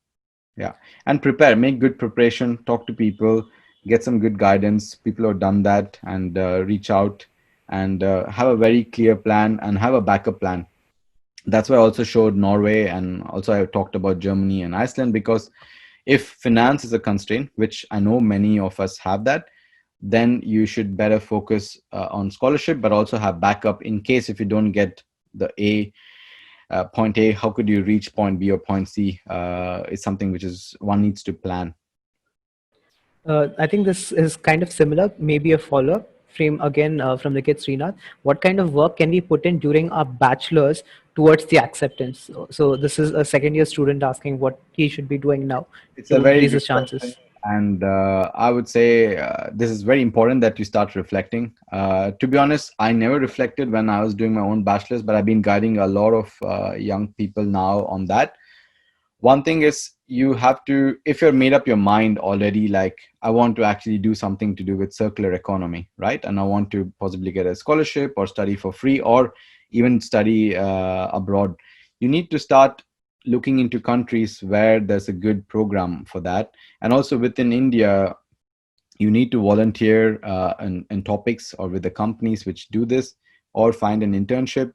Yeah. And make good preparation, talk to people, get some good guidance. People who have done that, and reach out and have a very clear plan and have a backup plan. That's why I also showed Norway, and also I talked about Germany and Iceland, because if finance is a constraint, which I know many of us have that, then you should better focus on scholarship, but also have backup in case if you don't get the point A, how could you reach point B or point C? Is something which is one needs to plan. I think this is kind of similar, maybe a follow-up frame again from Nikit Srinath. What kind of work can we put in during our bachelor's towards the acceptance? So this is a second-year student asking what he should be doing now It's a to very increase good his question. chances. And I would say this is very important that you start reflecting. To be honest, I never reflected when I was doing my own bachelor's, but I've been guiding a lot of young people now on that. One thing is you have to, if you're made up your mind already, like I want to actually do something to do with circular economy, right? And I want to possibly get a scholarship or study for free or even study abroad, you need to start looking into countries where there's a good program for that. And also within India, you need to volunteer in topics or with the companies which do this, or find an internship,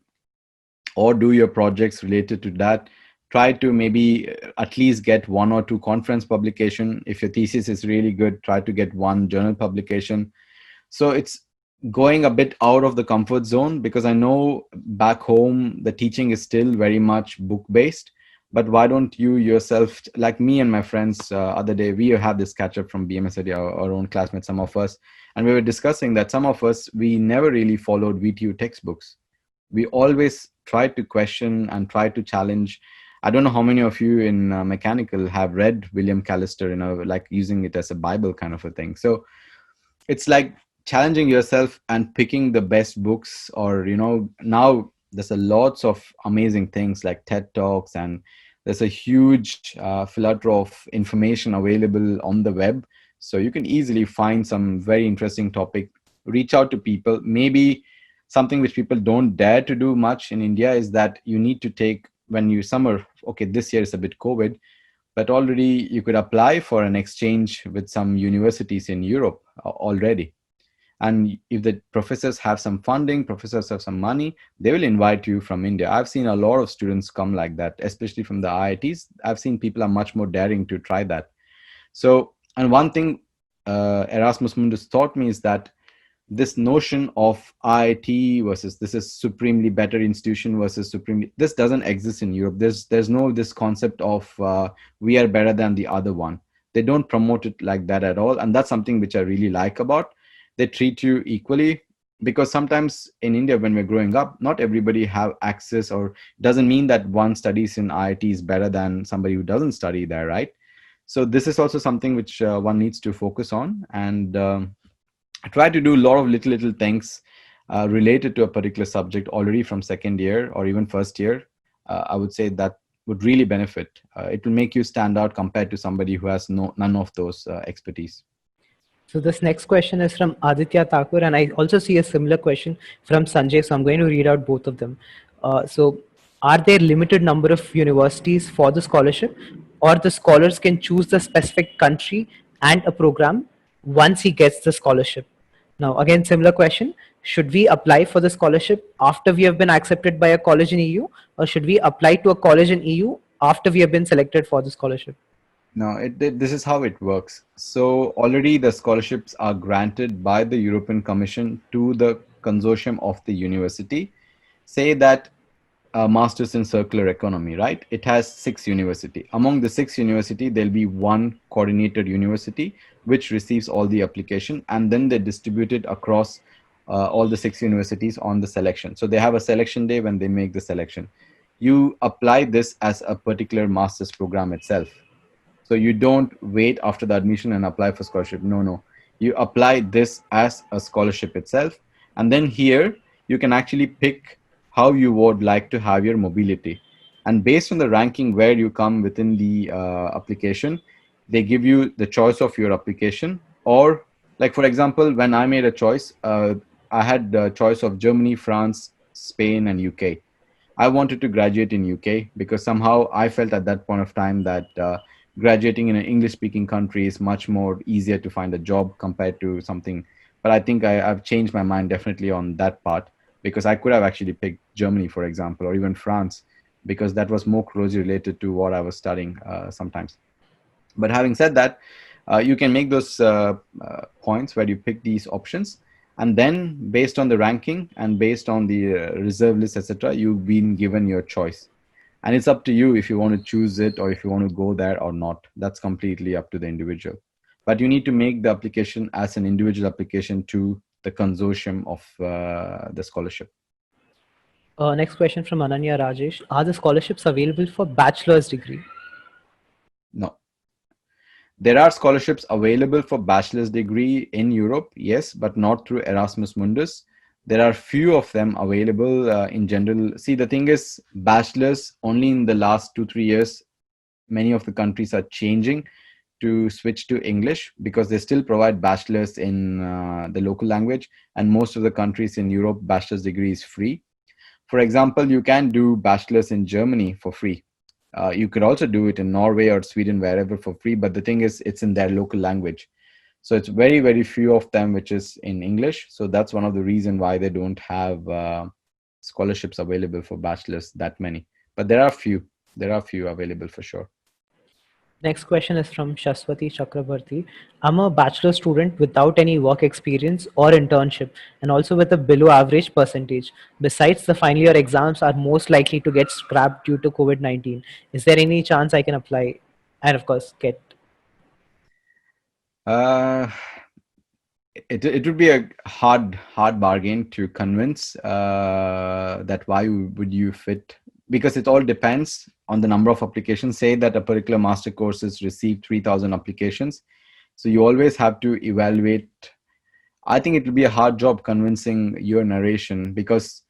or do your projects related to that. Try to maybe at least get one or two conference publication. If your thesis is really good, try to get one journal publication. So it's going a bit out of the comfort zone, because I know back home the teaching is still very much book based. But why don't you yourself, like me and my friends, other day we have this catch up from BMSIT, our own classmates, some of us, and we were discussing that some of us, we never really followed VTU textbooks. We always try to question and try to challenge. I don't know how many of you in mechanical have read William Callister, like using it as a Bible kind of a thing. So it's like challenging yourself and picking the best books, or now there's a lots of amazing things like TED Talks, and there's a huge filter of information available on the web. So you can easily find some very interesting topic, reach out to people. Maybe something which people don't dare to do much in India is that you need to take, when you summer, okay, this year is a bit COVID, but already you could apply for an exchange with some universities in Europe already. And if the professors have some funding, professors have some money, they will invite you from India. I've seen a lot of students come like that, especially from the IITs. I've seen people are much more daring to try that. So, and one thing Erasmus Mundus taught me is that this notion of IIT versus this is supremely better institution versus supremely, this doesn't exist in Europe. There's no this concept of we are better than the other one. They don't promote it like that at all, and that's something which I really like about. They treat you equally, because sometimes in India when we're growing up, not everybody have access, or doesn't mean that one studies in IIT is better than somebody who doesn't study there, right? So this is also something which one needs to focus on, and try to do a lot of little things related to a particular subject already from second year or even first year. I would say that would really benefit. It will make you stand out compared to somebody who has none of those expertise. So this next question is from Aditya Thakur, and I also see a similar question from Sanjay, so I'm going to read out both of them. So are there limited number of universities for the scholarship, or the scholars can choose the specific country and a program once he gets the scholarship? Now, again, similar question. Should we apply for the scholarship after we have been accepted by a college in EU, or should we apply to a college in EU after we have been selected for the scholarship? No, this is how it works. So already the scholarships are granted by the European Commission to the consortium of the university. Say that a master's in circular economy, right? It has 6 university. Among the 6 university, there'll be one coordinated university which receives all the application, and then they distribute it across all the 6 universities on the selection. So they have a selection day when they make the selection. You apply this as a particular master's program itself. So you don't wait after the admission and apply for scholarship. No. You apply this as a scholarship itself. And then here you can actually pick how you would like to have your mobility. And based on the ranking where you come within the application, they give you the choice of your application. Or like, for example, when I made a choice, I had the choice of Germany, France, Spain, and UK. I wanted to graduate in UK because somehow I felt at that point of time that graduating in an English-speaking country is much more easier to find a job compared to something. But I think I've changed my mind definitely on that part, because I could have actually picked Germany, for example, or even France, because that was more closely related to what I was studying sometimes. But having said that, you can make those points where you pick these options, and then based on the ranking and based on the reserve list, etc., you've been given your choice. And it's up to you if you want to choose it or if you want to go there or not. That's completely up to the individual. But you need to make the application as an individual application to the consortium of the scholarship. Next question from Ananya Rajesh. Are the scholarships available for bachelor's degree? No. There are scholarships available for bachelor's degree in Europe, yes, but not through Erasmus Mundus. There are few of them available in general. See, the thing is, bachelor's only in the last 2-3 years many of the countries are changing to switch to English because they still provide bachelors in the local language, and most of the countries in Europe, bachelor's degree is free. For example, you can do bachelor's in Germany for free. You could also do it in Norway or Sweden, wherever, for free. But the thing is, it's in their local language. So it's very, very few of them which is in English. So that's one of the reason why they don't have scholarships available for bachelors, that many. But there are few. There are few available for sure. Next question is from Shaswati Chakrabarti. I'm a bachelor student without any work experience or internship and also with a below average percentage. Besides, the final year exams are most likely to get scrapped due to COVID 19. Is there any chance I can apply and, of course, get? Uh, it would be a hard bargain to convince that why would you fit, because it all depends on the number of applications. Say that a particular master course has received 3,000 applications, so you always have to evaluate. I think it will be a hard job convincing your narration, because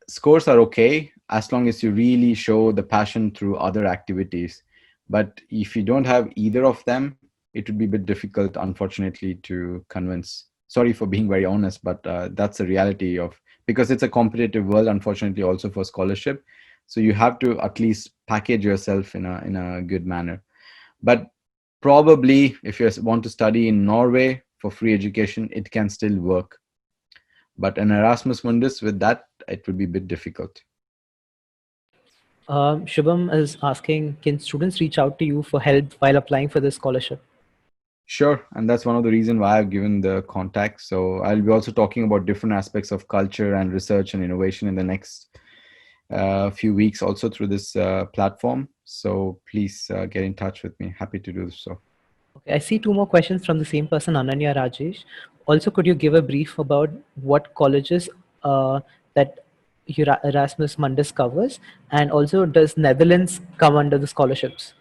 scores are okay as long as you really show the passion through other activities. But if you don't have either of them, it would be a bit difficult, unfortunately, to convince. Sorry for being very honest, but that's the reality of, because it's a competitive world, unfortunately, also for scholarship. So you have to at least package yourself in a good manner. But probably if you want to study in Norway for free education, it can still work. But an Erasmus Mundus, with that, it would be a bit difficult. Shubham is asking, can students reach out to you for help while applying for this scholarship? Sure, and that's one of the reasons why I've given the contact. So I'll be also talking about different aspects of culture and research and innovation in the next few weeks, also through this platform. So please get in touch with me. Happy to do so. Okay, I see two more questions from the same person, Ananya Rajesh. Also, could you give a brief about what colleges that Erasmus Mundus covers, and also does Netherlands come under the scholarships?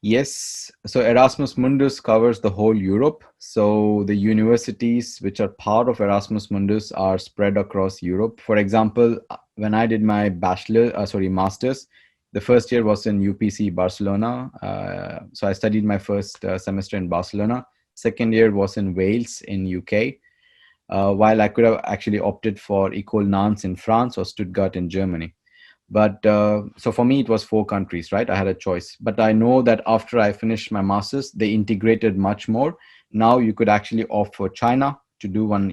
Yes, so Erasmus Mundus covers the whole Europe. So the universities which are part of Erasmus Mundus are spread across Europe. For example, when I did my master's, the first year was in UPC Barcelona. So I studied my first semester in Barcelona. Second year was in Wales in UK. While I could have actually opted for École Nantes in France or Stuttgart in Germany. But so for me, it was 4 countries, right? I had a choice. But I know that after I finished my master's, they integrated much more. Now you could actually opt for China to do one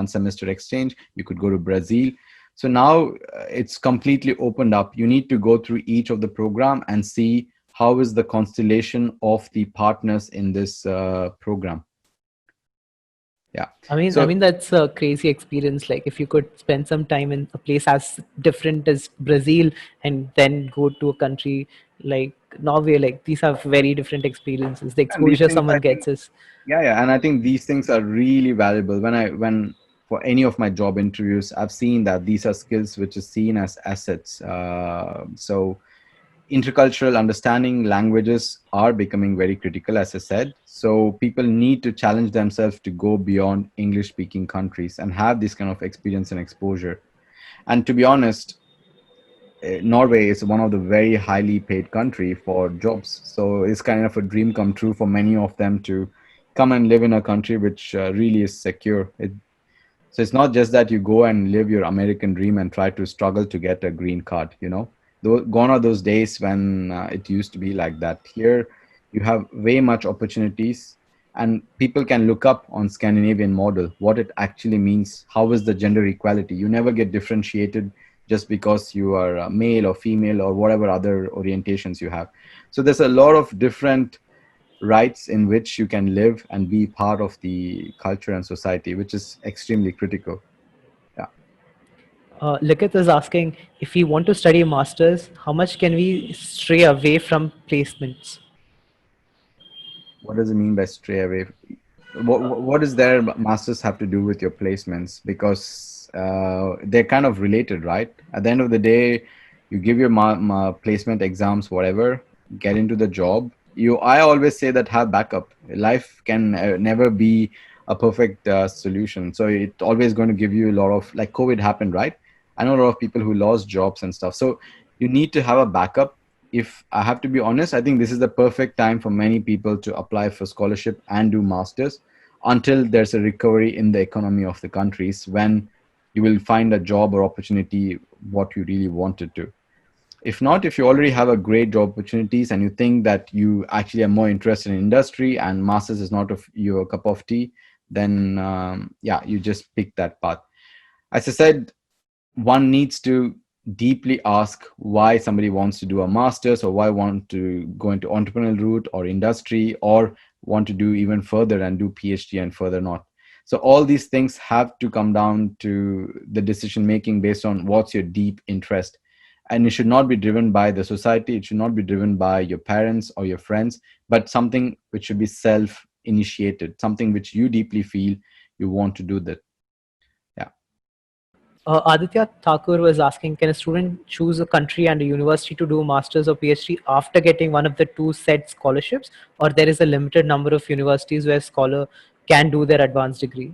semester exchange. You could go to Brazil. So now it's completely opened up. You need to go through each of the program and see how is the constellation of the partners in this program. Yeah. I mean that's a crazy experience. Like if you could spend some time in a place as different as Brazil and then go to a country like Norway, like these are very different experiences. The And these exposure things, someone I think, gets is yeah, and I think these things are really valuable. When for any of my job interviews, I've seen that these are skills which is seen as assets. So intercultural understanding, languages are becoming very critical, as I said. So people need to challenge themselves to go beyond English speaking countries and have this kind of experience and exposure. And to be honest, Norway is one of the very highly paid country for jobs. So it's kind of a dream come true for many of them to come and live in a country which really is secure. So it's not just that you go and live your American dream and try to struggle to get a green card, you know. Gone are those days when it used to be like that. Here, you have way much opportunities, and people can look up on Scandinavian model, what it actually means, how is the gender equality. You never get differentiated just because you are male or female or whatever other orientations you have. So there's a lot of different rights in which you can live and be part of the culture and society, which is extremely critical. Yeah. Likith is asking if we want to study a master's, how much can we stray away from placements? What does it mean by stray away? What does their masters have to do with your placements? Because they're kind of related, right? At the end of the day, you give your placement exams, whatever, get into the job. I always say that have backup. Life can never be a perfect solution. So it's always going to give you a lot of, like COVID happened, right? I know a lot of people who lost jobs and stuff. So you need to have a backup. If I have to be honest, I think this is the perfect time for many people to apply for scholarship and do masters until there's a recovery in the economy of the countries, when you will find a job or opportunity what you really wanted to. If not, if you already have a great job opportunities and you think that you actually are more interested in industry and masters is not of your cup of tea, then yeah, you just pick that path. As I said, one needs to deeply ask why somebody wants to do a master's, or why want to go into entrepreneurial route or industry, or want to do even further and do PhD and further not. So all these things have to come down to the decision making based on what's your deep interest. And it should not be driven by the society, it should not be driven by your parents or your friends, but something which should be self initiated, something which you deeply feel you want to do that. Yeah. Aditya Thakur was asking, can a student choose a country and a university to do masters or PhD after getting one of the two said scholarships, or there is a limited number of universities where scholar can do their advanced degree?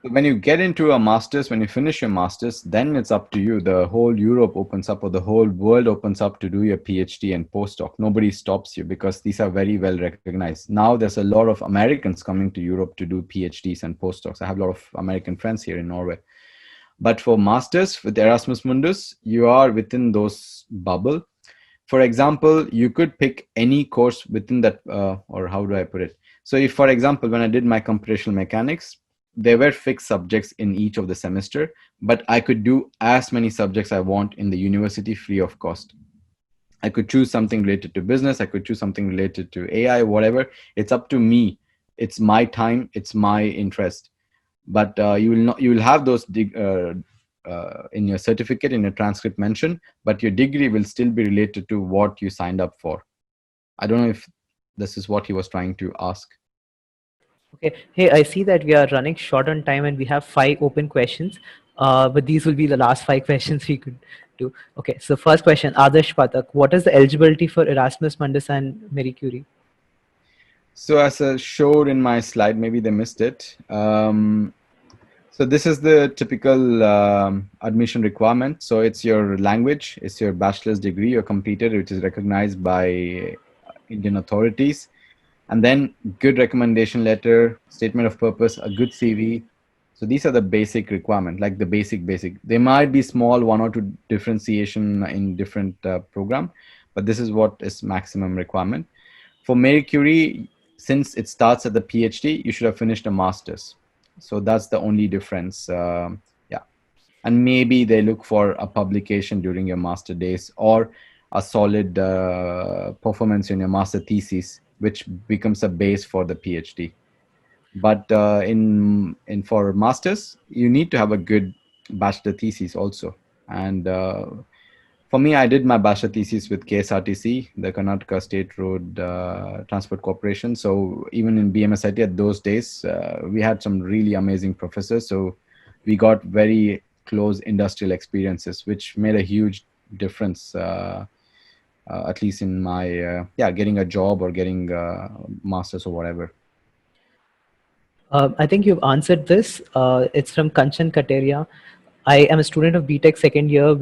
When you get into a master's, when you finish your master's, then it's up to you. The whole Europe opens up, or the whole world opens up to do your PhD and postdoc. Nobody stops you because these are very well recognized. Now there's a lot of Americans coming to Europe to do PhDs and postdocs. I have a lot of American friends here in Norway. But for masters with Erasmus Mundus, you are within those bubble. For example, you could pick any course within that, or how do I put it? So if, for example, when I did my computational mechanics, there were fixed subjects in each of the semester, but I could do as many subjects I want in the university free of cost. I could choose something related to business, I could choose something related to AI, whatever. It's up to me. It's my time, it's my interest. But you will have those in your certificate, in your transcript mention, but your degree will still be related to what you signed up for. I don't know if this is what he was trying to ask. Okay. Hey, I see that we are running short on time and we have 5 open questions, but these will be the last 5 questions we could do. Okay. So first question, Adarsh Pathak, what is the eligibility for Erasmus Mundus and Mericury? So as I showed in my slide, maybe they missed it. So this is the typical admission requirement. So it's your language, it's your bachelor's degree you completed, which is recognized by Indian authorities. And then good recommendation letter, statement of purpose, a good CV. So these are the basic requirement, like the basic. There might be small 1 or 2 differentiation in different program, but this is what is maximum requirement. For Mericury, since it starts at the PhD, you should have finished a master's. So that's the only difference. Yeah. And maybe they look for a publication during your master days, or a solid performance in your master thesis, which becomes a base for the PhD. But in for masters, you need to have a good bachelor thesis also. And for me, I did my bachelor thesis with KSRTC, the Karnataka State Road Transport Corporation. So even in BMSIT at those days, we had some really amazing professors. So we got very close industrial experiences, which made a huge difference, at least in my, yeah, getting a job or getting masters or whatever. I think you've answered this. It's from Kanchan Kateria. I am a student of BTech second year.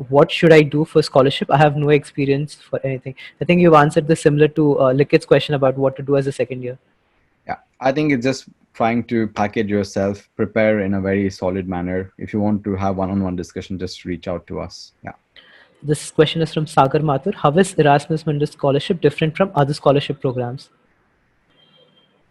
What should I do for scholarship? I have no experience for anything. I think you've answered this similar to Likit's question about what to do as a second year. Yeah, I think it's just trying to package yourself, prepare in a very solid manner. If you want to have one-on-one discussion, just reach out to us. Yeah. This question is from Sagar Mathur. How is Erasmus Mundus Scholarship different from other scholarship programs?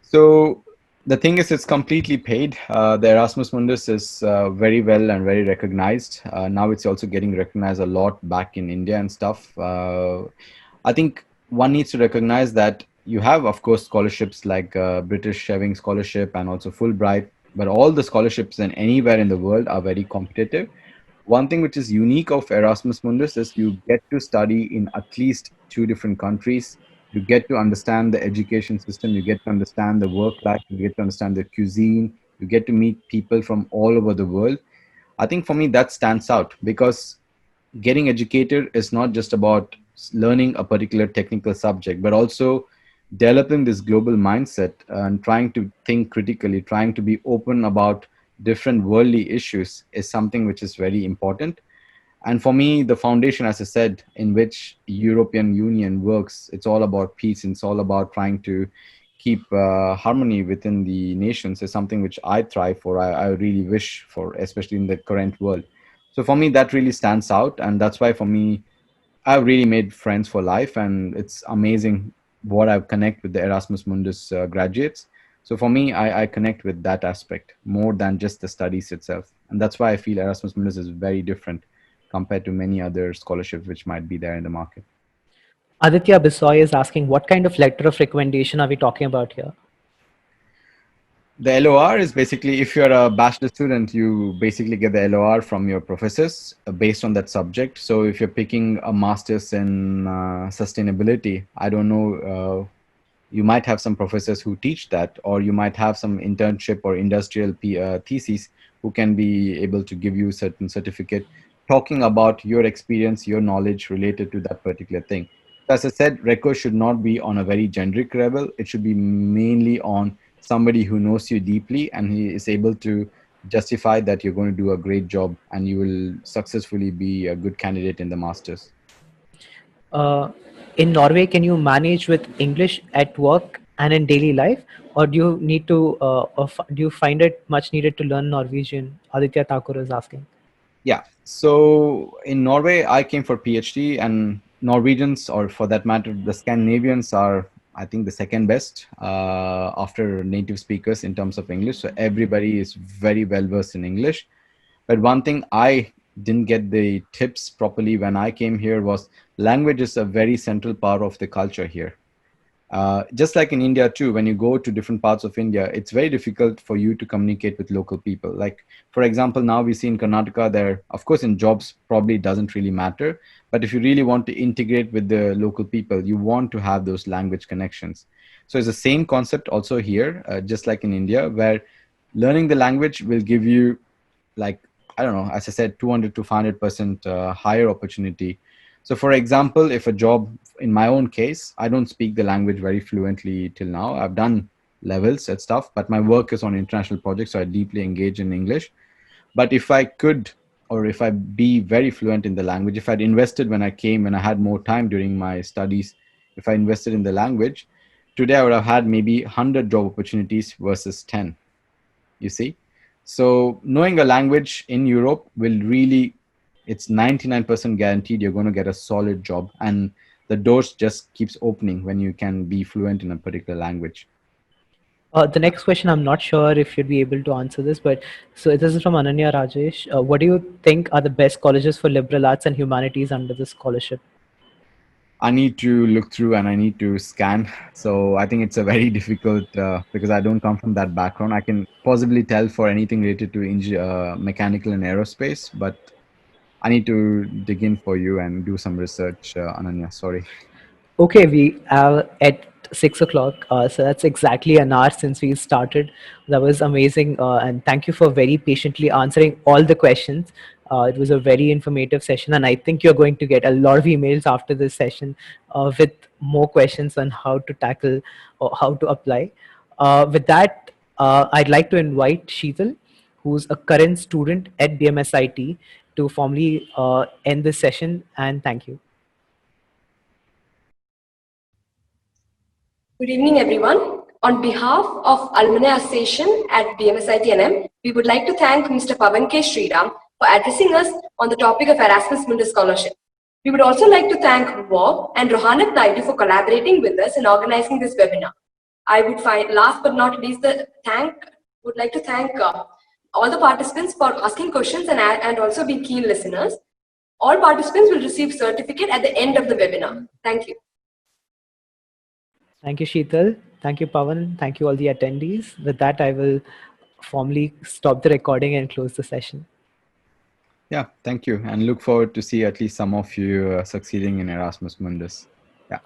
So the thing is, it's completely paid. The Erasmus Mundus is very well and very recognized. Now it's also getting recognized a lot back in India and stuff. I think one needs to recognize that you have, of course, scholarships like British Sheving Scholarship and also Fulbright, but all the scholarships and anywhere in the world are very competitive. One thing which is unique of Erasmus Mundus is you get to study in at least 2 different countries. You get to understand the education system, you get to understand the work life, you get to understand the cuisine, you get to meet people from all over the world. I think for me that stands out, because getting educated is not just about learning a particular technical subject, but also developing this global mindset and trying to think critically, trying to be open about different worldly issues is something which is very important. And for me, the foundation, as I said, in which European Union works, it's all about peace. And it's all about trying to keep harmony within the nations is something which I thrive for. I really wish for, especially in the current world. So for me, that really stands out. And that's why for me, I've really made friends for life. And it's amazing what I've connect with the Erasmus Mundus graduates. So for me, I connect with that aspect more than just the studies itself. And that's why I feel Erasmus Mundus is very different compared to many other scholarships which might be there in the market. Aditya Bisoy is asking, what kind of letter of recommendation are we talking about here? The LOR is basically, if you're a bachelor student, you basically get the LOR from your professors based on that subject. So if you're picking a master's in sustainability, I don't know, you might have some professors who teach that, or you might have some internship or industrial theses who can be able to give you certain certificate talking about your experience, your knowledge related to that particular thing. So as I said, record should not be on a very generic level. It should be mainly on somebody who knows you deeply and he is able to justify that you're going to do a great job and you will successfully be a good candidate in the masters. In Norway, can you manage with English at work and in daily life, or do you need to, do you find it much needed to learn Norwegian? Aditya Thakur is asking. Yeah. So in Norway, I came for PhD, and Norwegians, or for that matter, the Scandinavians are, I think, the second best after native speakers in terms of English. So everybody is very well versed in English. But one thing I didn't get the tips properly when I came here was language is a very central part of the culture here. Just like in India too, when you go to different parts of India, it's very difficult for you to communicate with local people. Like, for example, now we see in Karnataka, there, of course, in jobs probably doesn't really matter. But if you really want to integrate with the local people, you want to have those language connections. So it's the same concept also here, just like in India, where learning the language will give you, like, I don't know, as I said, 200 to 500% higher opportunity. So for example, if a job, in my own case, I don't speak the language very fluently till now. I've done levels and stuff, but my work is on international projects, so I deeply engage in English. But if I could, or if I be very fluent in the language, if I'd invested when I came, when I had more time during my studies, if I invested in the language, today I would have had maybe 100 job opportunities versus 10, you see. So knowing a language in Europe will really, it's 99% guaranteed you're going to get a solid job, and the doors just keeps opening when you can be fluent in a particular language. The next question, I'm not sure if you'd be able to answer this, but so this is from Ananya Rajesh. What do you think are the best colleges for liberal arts and humanities under this scholarship? I need to look through and I need to scan. So I think it's a very difficult because I don't come from that background. I can possibly tell for anything related to mechanical and aerospace, but I need to dig in for you and do some research, Ananya. Sorry. Okay, we are at 6 o'clock, so that's exactly an hour since we started. That was amazing, and thank you for very patiently answering all the questions. It was a very informative session, and I think you're going to get a lot of emails after this session with more questions on how to tackle or how to apply. With that, I'd like to invite Sheetal, who's a current student at BMSIT, to formally end this session, and thank you. Good evening, everyone. On behalf of Alumni Association at BMSIT&M, we would like to thank Mr. Pavan K Sriram for addressing us on the topic of Erasmus Mundus Scholarship. We would also like to thank Vaave and Rohanat Naidu for collaborating with us in organizing this webinar. I would find, last but not least, would like to thank all the participants for asking questions and also being keen listeners. All participants will receive certificate at the end of the webinar. Thank you. Thank you, Sheetal. Thank you, Pavan. Thank you, all the attendees. With that, I will formally stop the recording and close the session. Yeah, thank you. And look forward to see at least some of you succeeding in Erasmus Mundus. Yeah.